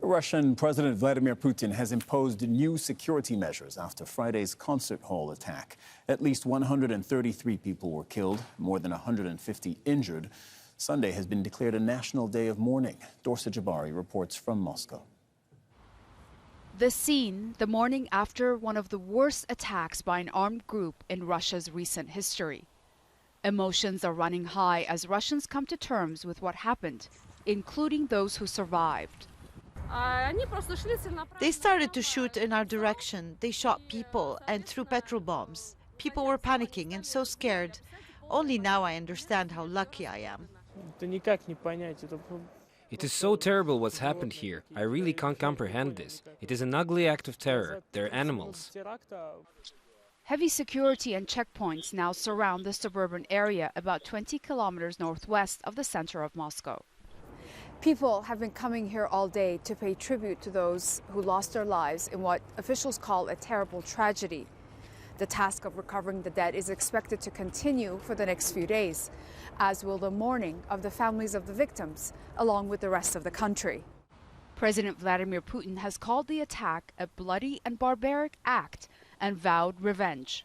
Russian President Vladimir Putin has imposed new security measures after Friday's concert hall attack. At least 133 people were killed, more than 150 injured. Sunday has been declared a national day of mourning. Dorsa Jabari reports from Moscow. The scene, the morning after one of the worst attacks by an armed group in Russia's recent history. Emotions are running high as Russians come to terms with what happened, including those who survived. They started to shoot in our direction. They shot people and threw petrol bombs. People were panicking and so scared. Only now I understand how lucky I am. It is so terrible what's happened here. I really can't comprehend this. It is an ugly act of terror. They're animals. Heavy security and checkpoints now surround the suburban area about 20 kilometers northwest of the center of Moscow. People have been coming here all day to pay tribute to those who lost their lives in what officials call a terrible tragedy. The task of recovering the dead is expected to continue for the next few days, as will the mourning of the families of the victims, along with the rest of the country. President Vladimir Putin has called the attack a bloody and barbaric act and vowed revenge.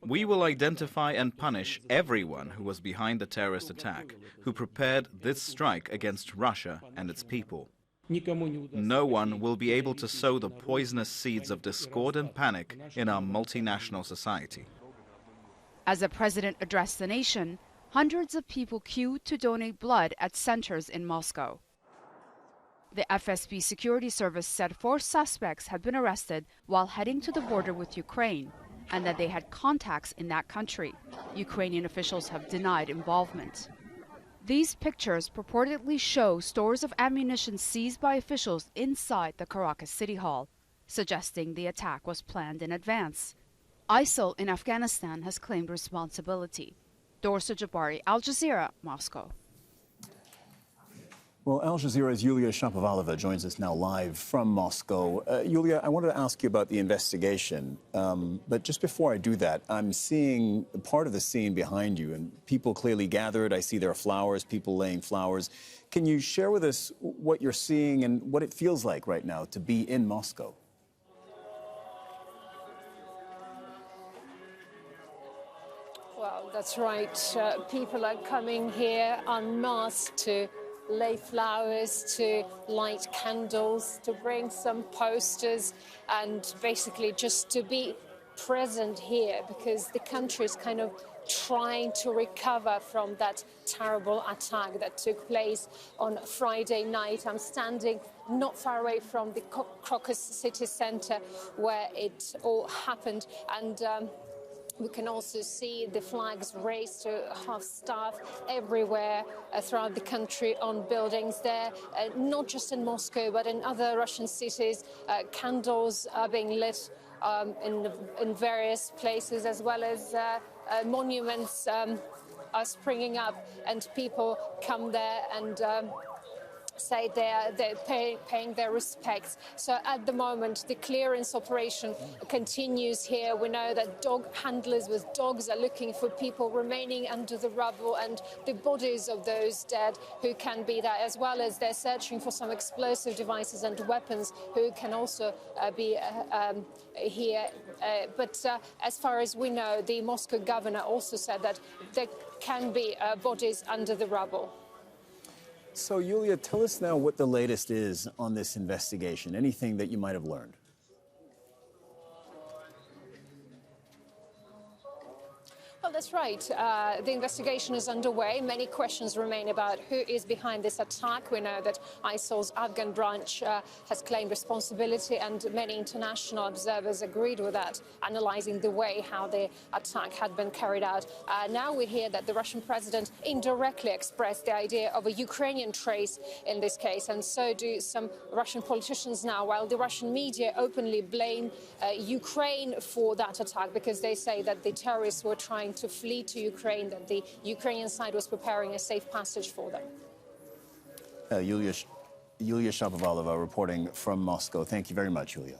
We will identify and punish everyone who was behind the terrorist attack, who prepared this strike against Russia and its people. No one will be able to sow the poisonous seeds of discord and panic in our multinational society. As the president addressed the nation, hundreds of people queued to donate blood at centers in Moscow. The FSB security service said 4 suspects had been arrested while heading to the border with Ukraine, and that they had contacts in that country. Ukrainian officials have denied involvement. These pictures purportedly show stores of ammunition seized by officials inside the Crocus city hall, suggesting the attack was planned in advance. ISIL in Afghanistan has claimed responsibility. Dorsa Jabari, Al Jazeera, Moscow. Well, Al Jazeera's Yulia Shapavalova joins us now live from Moscow. Yulia, I wanted to ask you about the investigation, but just before I do that, I'm seeing part of the scene behind you, and people clearly gathered. I see there are flowers, people laying flowers. Can you share with us what you're seeing and what it feels like right now to be in Moscow? Well, that's right. People are coming here en masse to lay flowers, to light candles, to bring some posters, and basically just to be present here because the country is kind of trying to recover from that terrible attack that took place on Friday night. I'm standing not far away from the Crocus city center where it all happened, and we can also see the flags raised to half-staff everywhere throughout the country on buildings there, not just in Moscow, but in other Russian cities. Candles are being lit in various places, as well as monuments are springing up, and people come there and say they're paying their respects. So at the moment, the clearance operation continues here. We know that dog handlers with dogs are looking for people remaining under the rubble and the bodies of those dead who can be there, as well as they're searching for some explosive devices and weapons who can also be here. But as far as we know, the Moscow governor also said that there can be bodies under the rubble. So, Yulia, tell us now what the latest is on this investigation, anything that you might have learned. Well, that's right. The investigation is underway. Many questions remain about who is behind this attack. We know that ISIL's Afghan branch has claimed responsibility, and many international observers agreed with that, analyzing the way how the attack had been carried out. Now we hear that the Russian president indirectly expressed the idea of a Ukrainian trace in this case, and so do some Russian politicians now, while the Russian media openly blame Ukraine for that attack because they say that the terrorists were trying to flee to Ukraine, that the Ukrainian side was preparing a safe passage for them. Yulia Shapavalova reporting from Moscow. Thank you very much, Yulia.